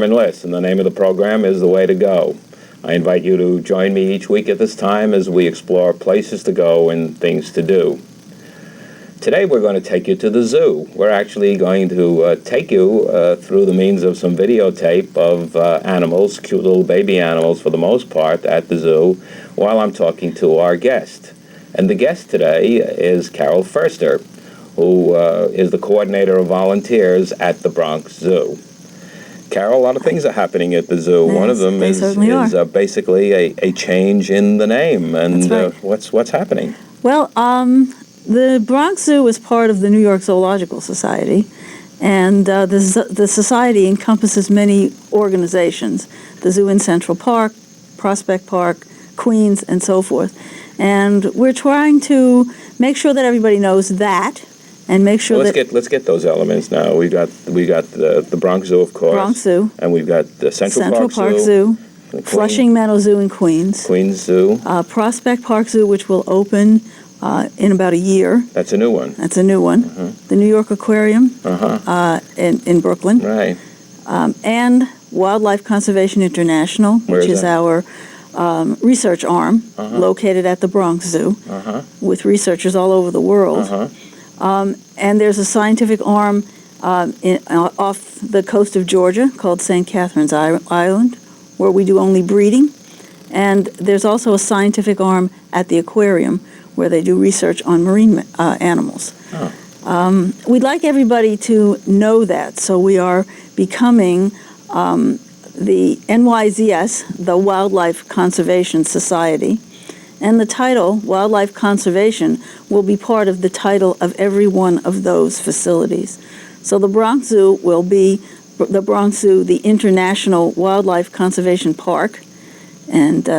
and Liss, and the name of the program is The Way to Go. I invite you to join me each week at this time as we explore places to go and things to do. Today we're going to take you to the zoo. We're actually going to take you through the means of some videotape of animals, cute little baby animals for the most part, at the zoo, while I'm talking to our guest. And the guest today is Carole Ferster, who is the coordinator of volunteers at the Bronx Zoo. Carole, a lot of things are happening at the zoo. Yes, one of them is basically a change in the name. And what's happening? Well, the Bronx Zoo is part of the New York Zoological Society, and the society encompasses many organizations. The zoo in Central Park, Prospect Park, Queens, and so forth. And we're trying to make sure that everybody knows that, and make sure let's get those elements now. We got the Bronx Zoo, of course. Bronx Zoo. And we've got the Central Park Zoo. Flushing Meadow Zoo in Queens. Queens Zoo. Prospect Park Zoo, which will open in about a year. That's a new one. The New York Aquarium in Brooklyn. Right. And Wildlife Conservation International, which is our research arm, located at the Bronx Zoo, with researchers all over the world. And there's a scientific arm off the coast of Georgia called St. Catherine's Island, where we do only breeding. And there's also a scientific arm at the aquarium where they do research on marine animals. We'd like everybody to know that, so we are becoming the NYZS, the Wildlife Conservation Society, and the title, Wildlife Conservation, will be part of the title of every one of those facilities. So the Bronx Zoo will be the Bronx Zoo, the International Wildlife Conservation Park, and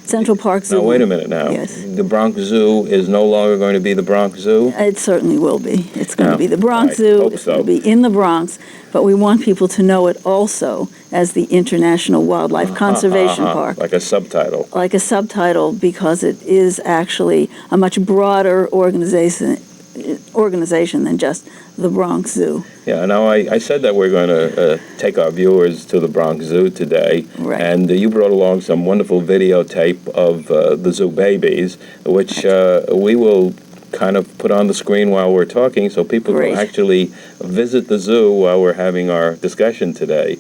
Central Park Zoo. Now, wait a minute now. Yes. The Bronx Zoo is no longer going to be the Bronx Zoo? It certainly will be. It's going to be the Bronx Zoo. It's going to be in the Bronx, but we want people to know it also as the International Wildlife Conservation Park. Like a subtitle. Like a subtitle, because it is actually a much broader organization than just the Bronx Zoo. Yeah, now I said that we're going to take our viewers to the Bronx Zoo today, right. And you brought along some wonderful videotape of the zoo babies, which we will kind of put on the screen while we're talking so people can actually visit the zoo while we're having our discussion today.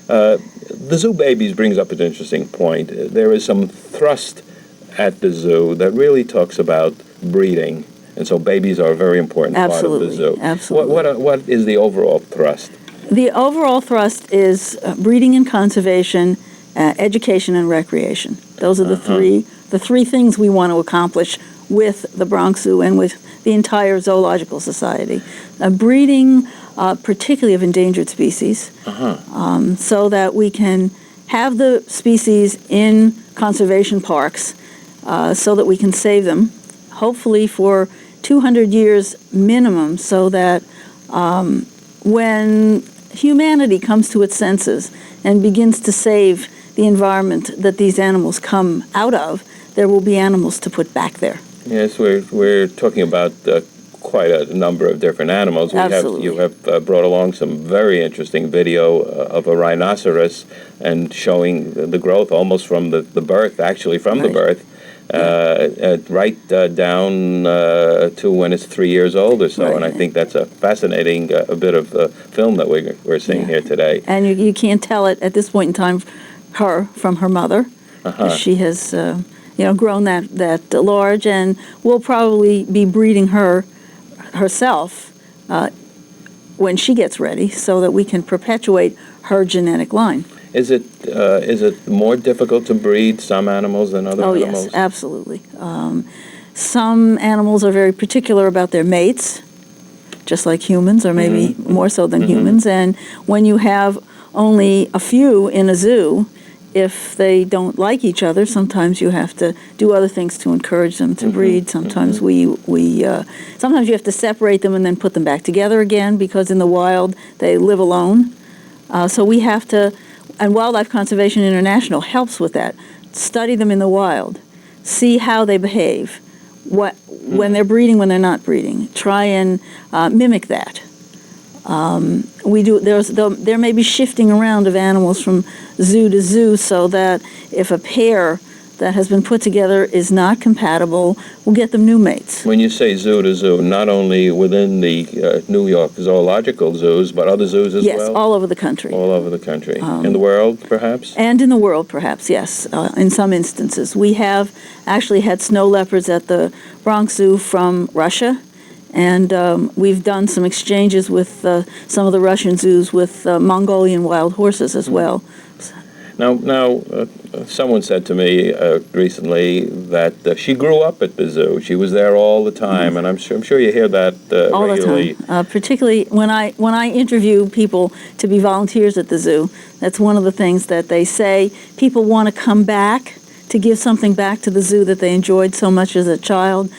The zoo babies brings up an interesting point. There is some thrust at the zoo that really talks about breeding. And so babies are a very important part of the zoo. Absolutely. What is the overall thrust? The overall thrust is breeding and conservation, education and recreation. Those are the three things we want to accomplish with the Bronx Zoo and with the entire Zoological Society. Breeding, particularly of endangered species, so that we can have the species in conservation parks, so that we can save them, hopefully for 200 years minimum, so that when humanity comes to its senses and begins to save the environment that these animals come out of, there will be animals to put back there. Yes, we're talking about quite a number of different animals. You have brought along some very interesting video of a rhinoceros and showing the growth almost from the birth, actually from the birth. Right down to when it's 3 years old or so, and I think that's a fascinating bit of film that we're seeing here today. And you can't tell it at this point in time, her from her mother. She has, grown that large, and we'll probably be breeding her herself when she gets ready, so that we can perpetuate her genetic line. Is it more difficult to breed some animals than other animals? Oh, yes, absolutely. Some animals are very particular about their mates, just like humans, or maybe more so than humans. And when you have only a few in a zoo, if they don't like each other, sometimes you have to do other things to encourage them to breed. Sometimes sometimes you have to separate them and then put them back together again, because in the wild they live alone. So we have to. And Wildlife Conservation International helps with that. Study them in the wild. See how they behave. When they're breeding, when they're not breeding. Try and mimic that. There may be shifting around of animals from zoo to zoo, so that if a pair that has been put together is not compatible, we'll get them new mates. When you say zoo to zoo, not only within the New York zoological zoos, but other zoos as well? Yes, all over the country. All over the country. In the world, perhaps? And in the world, perhaps, yes, in some instances. We have actually had snow leopards at the Bronx Zoo from Russia, and we've done some exchanges with some of the Russian zoos with Mongolian wild horses as well. Now, someone said to me recently that she grew up at the zoo. She was there all the time, and I'm sure you hear that all regularly. the time. Particularly when I interview people to be volunteers at the zoo, that's one of the things that they say. People want to come back to give something back to the zoo that they enjoyed so much as a child.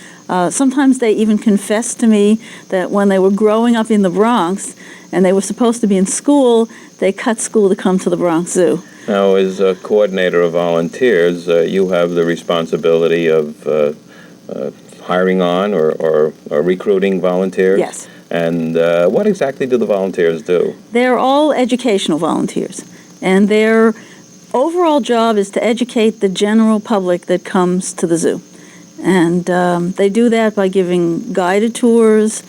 Sometimes they even confess to me that when they were growing up in the Bronx and they were supposed to be in school, they cut school to come to the Bronx Zoo. Now, as a coordinator of volunteers, you have the responsibility of hiring on or recruiting volunteers? Yes. And what exactly do the volunteers do? They're all educational volunteers, and their overall job is to educate the general public that comes to the zoo. And they do that by giving guided tours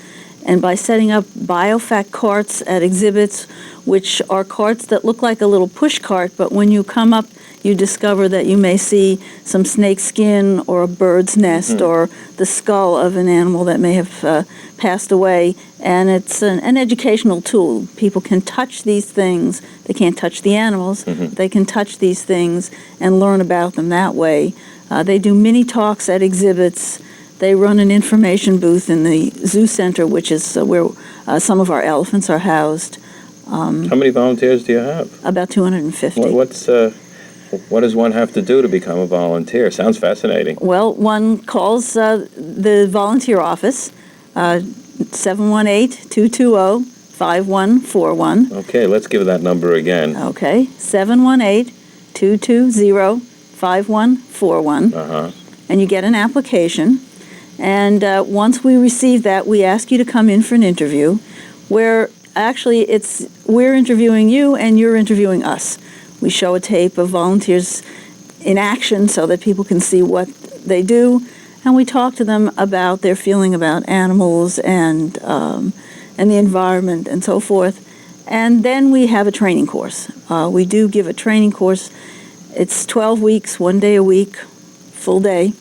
and by setting up biofact carts at exhibits, which are carts that look like a little push cart, but when you come up, you discover that you may see some snake skin or a bird's nest or the skull of an animal that may have passed away. And it's an educational tool. People can touch these things. They can't touch the animals. They can touch these things and learn about them that way. They do mini talks at exhibits. They run an information booth in the zoo center, which is where some of our elephants are housed. How many volunteers do you have? About 250. What does one have to do to become a volunteer? Sounds fascinating. Well, one calls the volunteer office, 718-220-5141. Okay, let's give that number again. Okay, 718-220-5141. And you get an application. And once we receive that, we ask you to come in for an interview where actually we're interviewing you and you're interviewing us. We show a tape of volunteers in action so that people can see what they do, and we talk to them about their feeling about animals and the environment and so forth. And then we have a training course. We do give a training course. It's 12 weeks, 1 day a week, full day.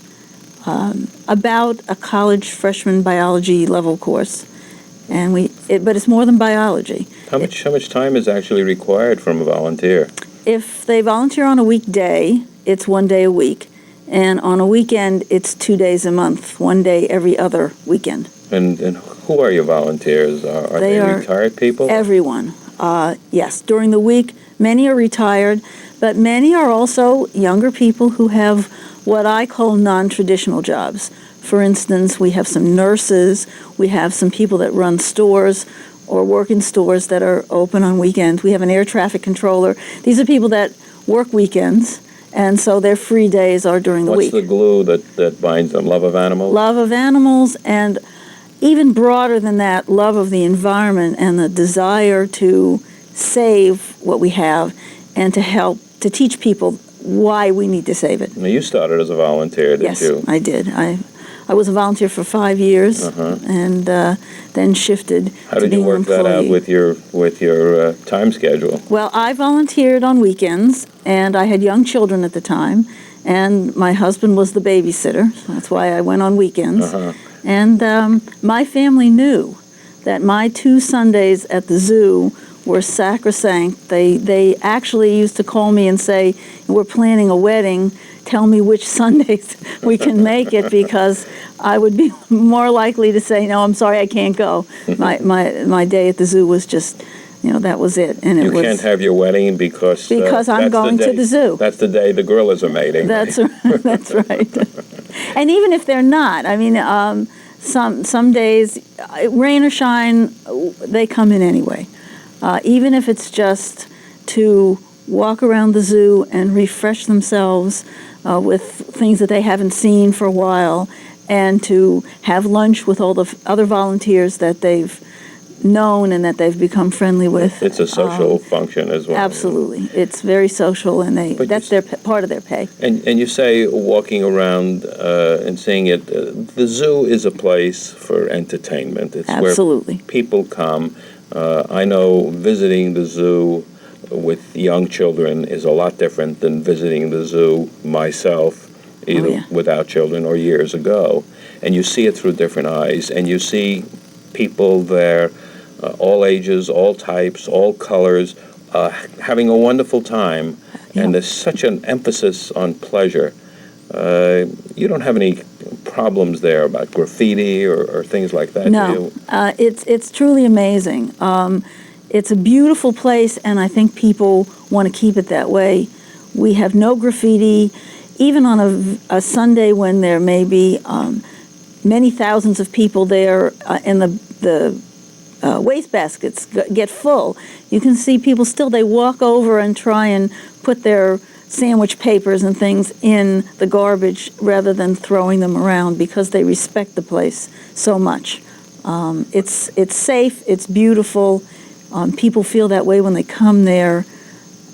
About a college freshman biology level course, but it's more than biology. How much time is actually required from a volunteer? If they volunteer on a weekday, it's 1 day a week, and on a weekend, it's 2 days a month, 1 day every other weekend. And who are your volunteers? Are they retired people? Everyone. Yes, during the week, many are retired, but many are also younger people who have what I call non-traditional jobs. For instance, we have some nurses, we have some people that run stores or work in stores that are open on weekends. We have an air traffic controller. These are people that work weekends, and so their free days are during the week. What's the glue that binds them? Love of animals? Love of animals, and even broader than that, love of the environment and the desire to save what we have and to help to teach people why we need to save it. Now, you started as a volunteer, didn't you? Yes, I did. I was a volunteer for 5 years, and then shifted. How did you work that out with your time schedule? Well, I volunteered on weekends, and I had young children at the time, and my husband was the babysitter. So that's why I went on weekends. And my family knew that my 2 Sundays at the zoo were sacrosanct. They actually used to call me and say, "We're planning a wedding. Tell me which Sundays we can make it," because I would be more likely to say, "No, I'm sorry, I can't go." My day at the zoo was just, that was it. And you can't have your wedding because I'm going to the zoo. That's the day the gorillas are mating. That's right. And even if they're not, I mean, some days, rain or shine, they come in anyway. Even if it's just to walk around the zoo and refresh themselves with things that they haven't seen for a while, and to have lunch with all the other volunteers that they've known and that they've become friendly with. It's a social function as well. Absolutely. It's very social, and that's part of their pay. And you say walking around and seeing it, the zoo is a place for entertainment. It's Absolutely. where people come. I know visiting the zoo with young children is a lot different than visiting the zoo myself, either without children or years ago. And you see it through different eyes, and you see people there, all ages, all types, all colors, having a wonderful time, and there's such an emphasis on pleasure. You don't have any problems there about graffiti or things like that, no, do you? It's truly amazing. It's a beautiful place, and I think people want to keep it that way. We have no graffiti. Even on a Sunday when there may be many thousands of people there, and the wastebaskets get full, you can see people still, they walk over and try and put their sandwich papers and things in the garbage rather than throwing them around, because they respect the place so much. It's safe, it's beautiful. People feel that way when they come there.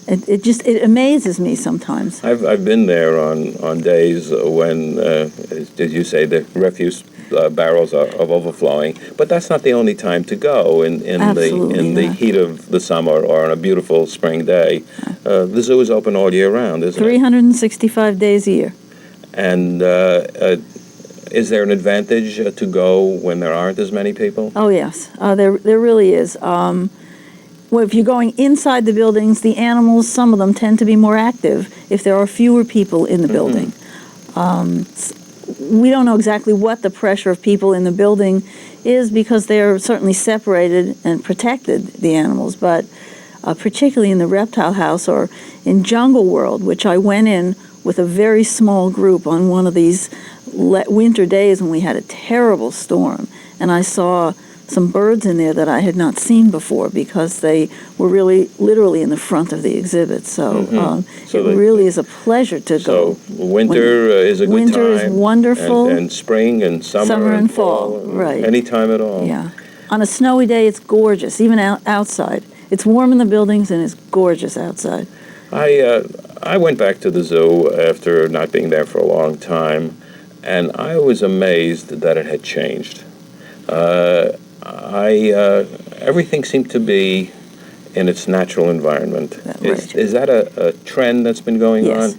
It amazes me sometimes. I've been there on days when, as you say, the refuse barrels are overflowing. But that's not the only time to go in the heat of the summer or on a beautiful spring day. The zoo is open all year round, isn't it? 365 days a year. And is there an advantage to go when there aren't as many people? Oh yes, there really is. Well, if you're going inside the buildings, the animals, some of them tend to be more active if there are fewer people in the building. We don't know exactly what the pressure of people in the building is, because they're certainly separated and protected, the animals, but particularly in the reptile house or in Jungle World, which I went in with a very small group on one of these winter days when we had a terrible storm, and I saw some birds in there that I had not seen before, because they were really literally in the front of the exhibit. So, it really is a pleasure to go. So winter is a good time. Winter is wonderful. And spring and summer and fall. Right. Any time at all. Yeah. On a snowy day, it's gorgeous, even outside. It's warm in the buildings and it's gorgeous outside. I went back to the zoo after not being there for a long time, and I was amazed that it had changed. Everything seemed to be in its natural environment. Right. Is that a trend that's been going on? Yes.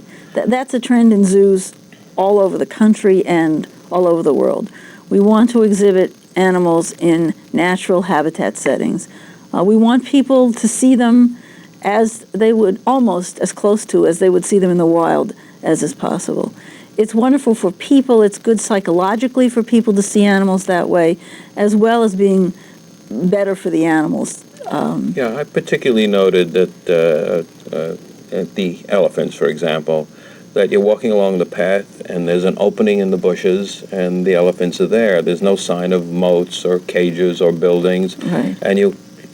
That's a trend in zoos all over the country and all over the world. We want to exhibit animals in natural habitat settings. We want people to see them as they would, almost as close to as they would see them in the wild as is possible. It's wonderful for people. It's good psychologically for people to see animals that way, as well as being better for the animals. Yeah, I particularly noted that the elephants, for example, that you're walking along the path and there's an opening in the bushes and the elephants are there. There's no sign of moats or cages or buildings. Right.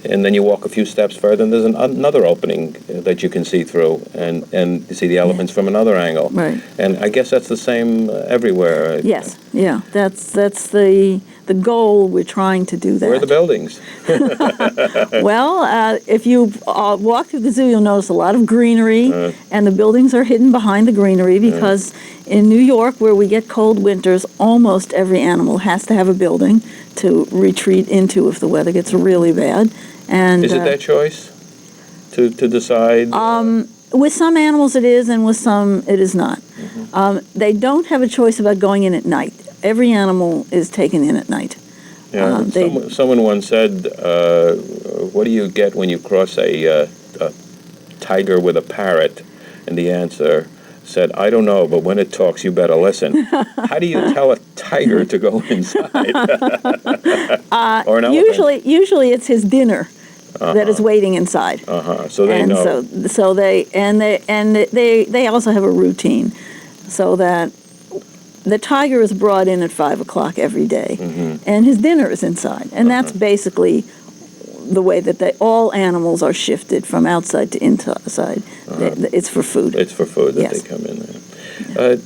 And then you walk a few steps further and there's another opening that you can see through, and you see the elephants from another angle. Right. And I guess that's the same everywhere. Yes, yeah, that's the goal. We're trying to do that. Where are the buildings? Well, if you walk through the zoo, you'll notice a lot of greenery, and the buildings are hidden behind the greenery, because in New York, where we get cold winters, almost every animal has to have a building to retreat into if the weather gets really bad. And is it their choice to decide? With some animals it is, and with some it is not. They don't have a choice about going in at night. Every animal is taken in at night. Yeah, someone once said, what do you get when you cross a tiger with a parrot? And the answer said, I don't know, but when it talks, you better listen. How do you tell a tiger to go inside? Or an elephant? Usually it's his dinner that is waiting inside. So they know. So they also have a routine, so that the tiger is brought in at 5 o'clock every day, and his dinner is inside, and that's basically the way that all animals are shifted from outside to inside. It's for food. It's for food that they come in there.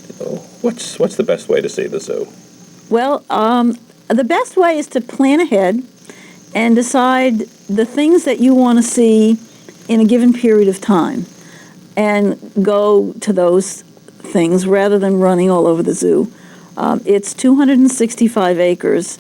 What's the best way to see the zoo? Well, the best way is to plan ahead and decide the things that you want to see in a given period of time and go to those things rather than running all over the zoo. It's 265 acres.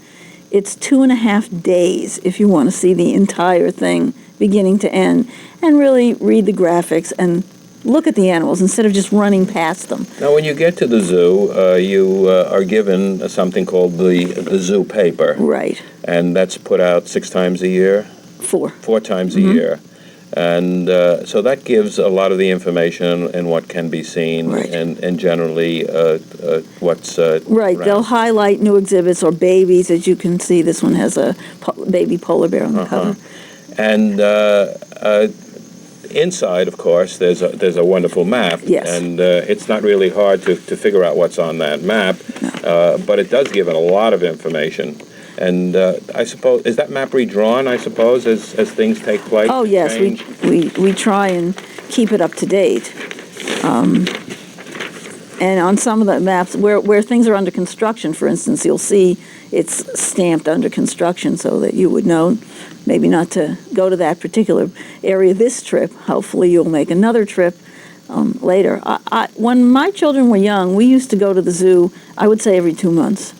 It's 2.5 days if you want to see the entire thing beginning to end and really read the graphics and look at the animals instead of just running past them. Now, when you get to the zoo, you are given something called the zoo paper. Right. And that's put out 6 times a year? 4. 4 times a year. And so that gives a lot of the information and what can be seen, right. and generally what's right. around. They'll highlight new exhibits or babies. As you can see, this one has a baby polar bear on the cover. And inside, of course, there's a wonderful map. Yes. And it's not really hard to figure out what's on that map, no. But it does give it a lot of information. And I suppose, is that map redrawn, I suppose, as things take place? Oh, yes. We try and keep it up to date. And on some of the maps, where things are under construction, for instance, you'll see it's stamped under construction so that you would know maybe not to go to that particular area this trip. Hopefully you'll make another trip later. When my children were young, we used to go to the zoo, I would say every 2 months.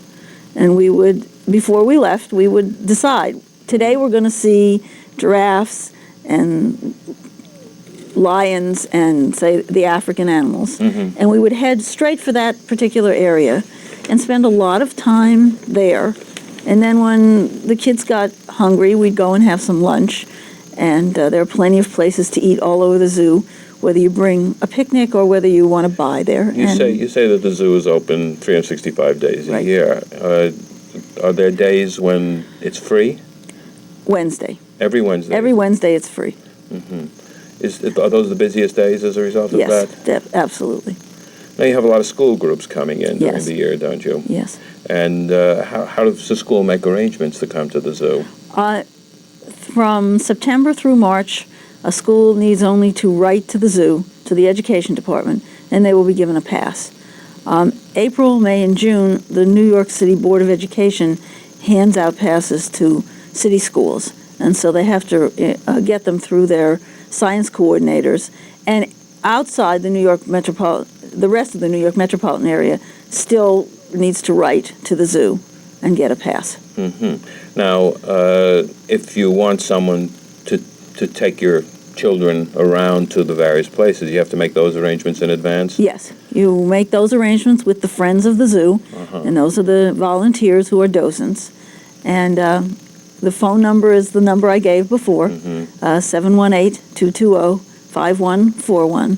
And we would, before we left, we would decide, today we're going to see giraffes and lions and, say, the African animals. Mm-hmm. And we would head straight for that particular area and spend a lot of time there. And then when the kids got hungry, we'd go and have some lunch. And there are plenty of places to eat all over the zoo, whether you bring a picnic or whether you want to buy there. You say that the zoo is open 365 days a right. year. Are there days when it's free? Wednesday. Every Wednesday? Every Wednesday it's free. Mm-hmm. Are those the busiest days as a result of that? Yes, absolutely. Now you have a lot of school groups coming in during yes. the year, don't you? Yes. And how does the school make arrangements to come to the zoo? From September through March, a school needs only to write to the zoo, to the education department, and they will be given a pass. April, May, and June, the New York City Board of Education hands out passes to city schools, and so they have to get them through their science coordinators. And outside the the rest of the New York metropolitan area still needs to write to the zoo and get a pass. Mm-hmm. Now, if you want someone to take your children around to the various places, you have to make those arrangements in advance? Yes. You make those arrangements with the Friends of the Zoo, and those are the volunteers who are docents. And the phone number is the number I gave before, 718-220-5141.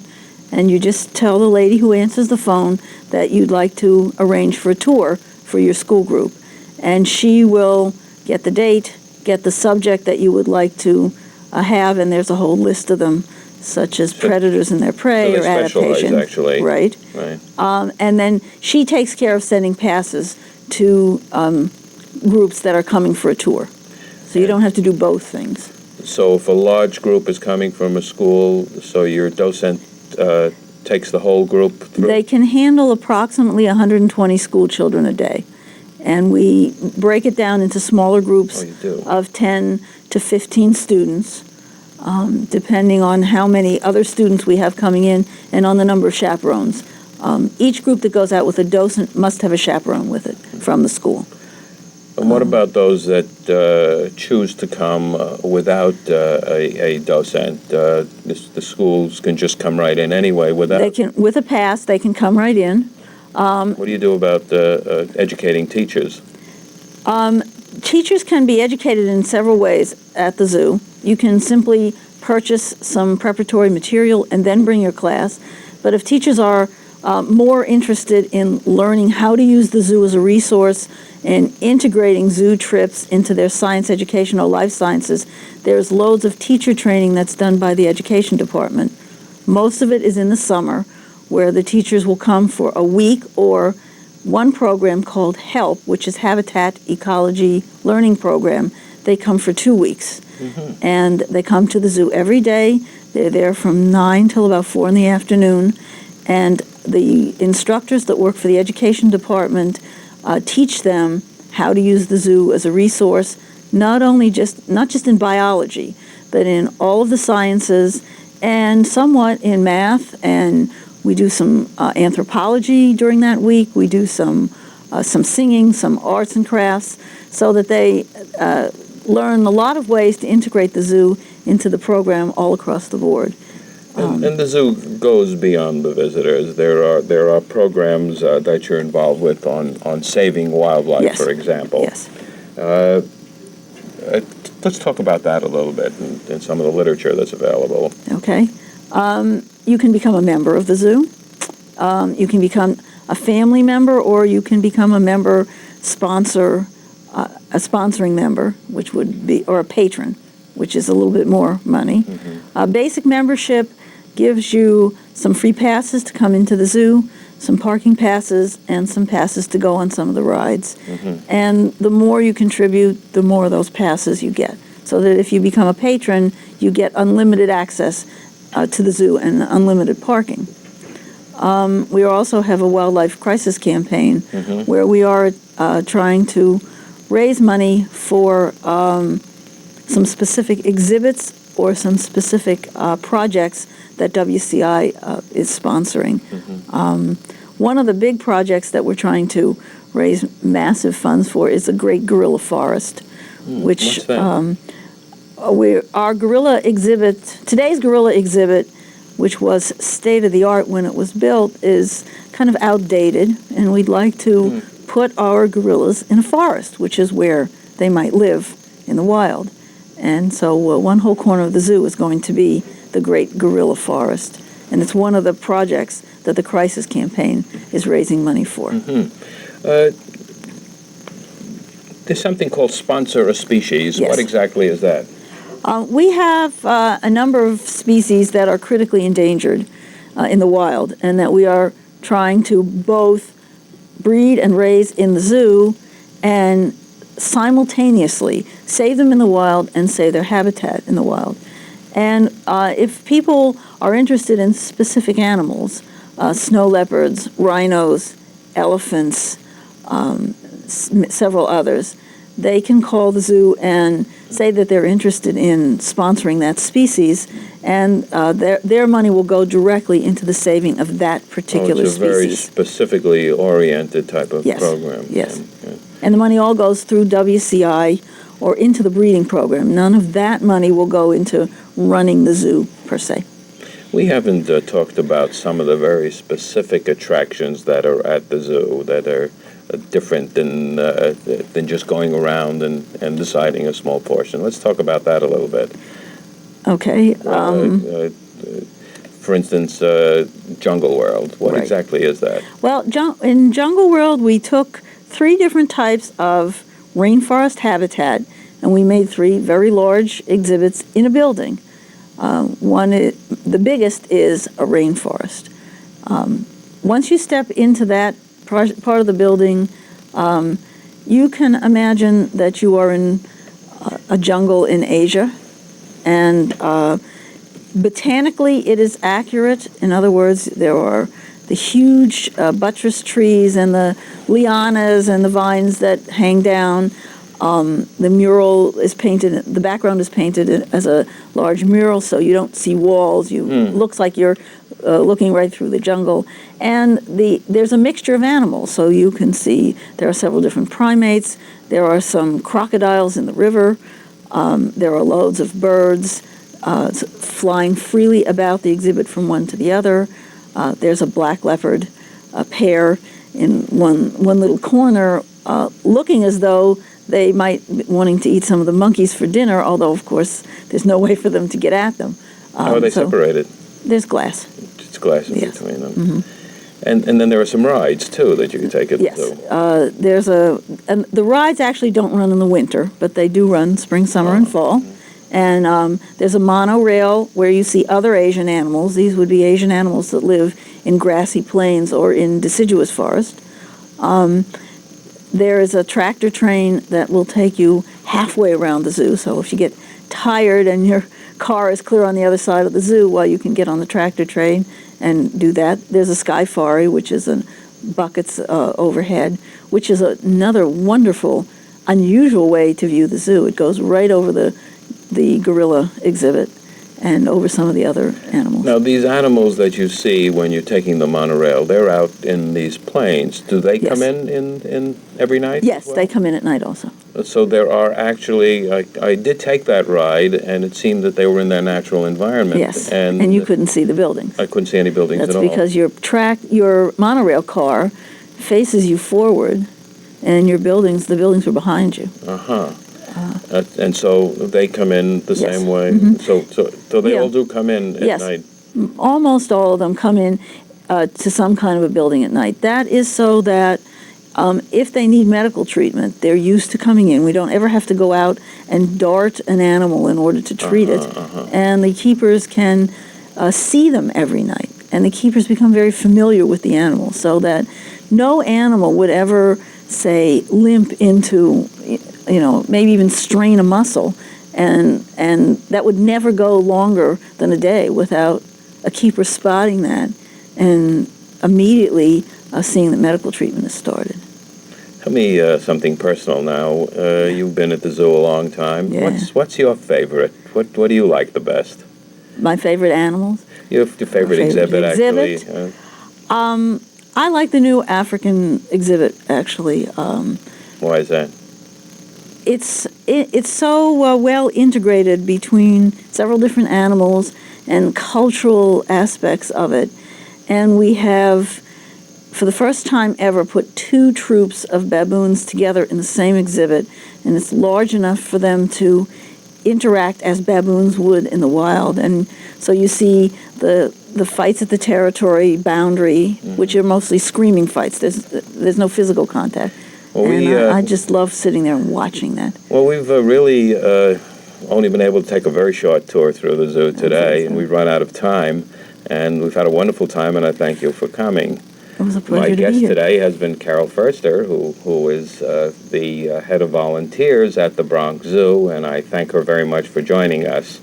And you just tell the lady who answers the phone that you'd like to arrange for a tour for your school group. And she will get the date, get the subject that you would like to have, and there's a whole list of them, such as predators and their prey or adaptation. Actually. Right. And then she takes care of sending passes to groups that are coming for a tour. So you don't have to do both things. So if a large group is coming from a school, so your docent takes the whole group through? They can handle approximately 120 school children a day. And we break it down into smaller groups of 10 to 15 students, depending on how many other students we have coming in and on the number of chaperones. Each group that goes out with a docent must have a chaperone with it from the school. And what about those that choose to come without a docent? The schools can just come right in anyway without? They can, with a pass, they can come right in. What do you do about educating teachers? Teachers can be educated in several ways at the zoo. You can simply purchase some preparatory material and then bring your class. But if teachers are more interested in learning how to use the zoo as a resource and integrating zoo trips into their science education or life sciences, there's loads of teacher training that's done by the education department. Most of it is in the summer, where the teachers will come for a week, or one program called HELP, which is Habitat Ecology Learning Program. They come for 2 weeks. Mm-hmm. And they come to the zoo every day. They're there from 9 till about 4 in the afternoon. And the instructors that work for the education department teach them how to use the zoo as a resource, not just in biology, but in all of the sciences and somewhat in math. And we do some anthropology during that week. We do some singing, some arts and crafts, so that they learn a lot of ways to integrate the zoo into the program all across the board. And the zoo goes beyond the visitors. There are programs that you're involved with on saving wildlife, Yes. for example. Yes. Let's talk about that a little bit and some of the literature that's available. Okay. You can become a member of the zoo. You can become a family member, or you can become a sponsoring member, which would be, or a patron, which is a little bit more money. Mm-hmm. Basic membership gives you some free passes to come into the zoo, some parking passes, and some passes to go on some of the rides. Mm-hmm. And the more you contribute, the more of those passes you get. So that if you become a patron, you get unlimited access to the zoo and unlimited parking. We also have a wildlife crisis campaign mm-hmm. where we are trying to raise money for some specific exhibits or some specific projects that WCI is sponsoring. Mm-hmm. One of the big projects that we're trying to raise massive funds for is the Great Gorilla Forest, which our gorilla exhibit, today's gorilla exhibit, which was state-of-the-art when it was built, is kind of outdated, and we'd like to put our gorillas in a forest, which is where they might live in the wild. And so one whole corner of the zoo is going to be the Great Gorilla Forest, and it's one of the projects that the Crisis Campaign is raising money for. Mm-hmm. There's something called Sponsor a Species. Yes. What exactly is that? We have a number of species that are critically endangered in the wild, and that we are trying to both breed and raise in the zoo and simultaneously save them in the wild and save their habitat in the wild. And if people are interested in specific animals, snow leopards, rhinos, elephants, several others, they can call the zoo and say that they're interested in sponsoring that species, and their money will go directly into the saving of that particular species. It's a very specifically oriented type of program. Yes. And the money all goes through WCI or into the breeding program. None of that money will go into running the zoo, per se. We haven't talked about some of the very specific attractions that are at the zoo that are different than just going around and deciding a small portion. Let's talk about that a little bit. Okay. For instance, Jungle World. What exactly is that? Well, in Jungle World, we took 3 different types of rainforest habitat, and we made 3 very large exhibits in a building. The biggest is a rainforest. Once you step into that part of the building, you can imagine that you are in a jungle in Asia, and botanically it is accurate. In other words, there are the huge buttress trees and the lianas and the vines that hang down. The mural is painted, the background is painted as a large mural, so you don't see walls. Looks like you're looking right through the jungle. And there's a mixture of animals, so you can see there are several different primates. There are some crocodiles in the river. There are loads of birds flying freely about the exhibit from one to the other. There's a black leopard pair in one little corner, looking as though they might be wanting to eat some of the monkeys for dinner, although, of course, there's no way for them to get at them. How are they separated? There's glass. It's glass in between them. Mm-hmm. And then there are some rides, too, that you can take it to. Yes. And the rides actually don't run in the winter, but they do run spring, summer, and fall. And there's a monorail where you see other Asian animals. These would be Asian animals that live in grassy plains or in deciduous forest. There is a tractor train that will take you halfway around the zoo. So if you get tired and your car is clear on the other side of the zoo, well, you can get on the tractor train and do that. There's a sky-fari, which is buckets overhead, which is another wonderful unusual way to view the zoo. It goes right over the gorilla exhibit and over some of the other animals. Now, these animals that you see when you're taking the monorail, they're out in these planes. Do they come in every night? Yes, as well? they come in at night also. So there are actually, I did take that ride, and it seemed that they were in their natural environment. Yes, and you couldn't see the buildings. I couldn't see any buildings That's at all. That's because your monorail car faces you forward, and the buildings were behind you. And so they come in the same way. So they all do come in at night. Almost all of them come in to some kind of a building at night. That is so that if they need medical treatment, they're used to coming in. We don't ever have to go out and dart an animal in order to treat it. And the keepers can see them every night. And the keepers become very familiar with the animal, so that no animal would ever, say, limp into, maybe even strain a muscle. And that would never go longer than a day without a keeper spotting that and immediately seeing that medical treatment is started. Tell me something personal now. You've been at the zoo a long time. Yeah. What's your favorite? What do you like the best? My favorite animals? Your favorite exhibit, actually. I like the new African exhibit, actually. Why is that? It's so well integrated between several different animals and cultural aspects of it. And we have, for the first time ever, put 2 troops of baboons together in the same exhibit. And it's large enough for them to interact as baboons would in the wild. And so you see the fights at the territory boundary, which are mostly screaming fights. There's no physical contact. Well, I just love sitting there and watching that. Well, we've really only been able to take a very short tour through the zoo today, and we've run out of time. And we've had a wonderful time, and I thank you for coming. It was a pleasure to be here. My guest today has been Carole Ferster, who is the head of volunteers at the Bronx Zoo, and I thank her very much for joining us.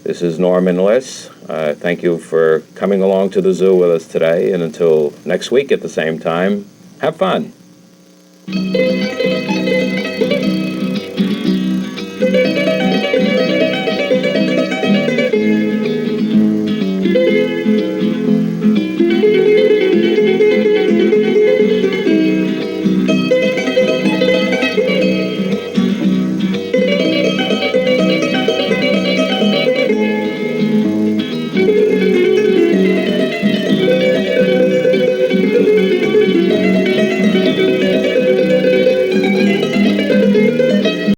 This is Norman Liss. Thank you for coming along to the zoo with us today, and until next week at the same time, have fun.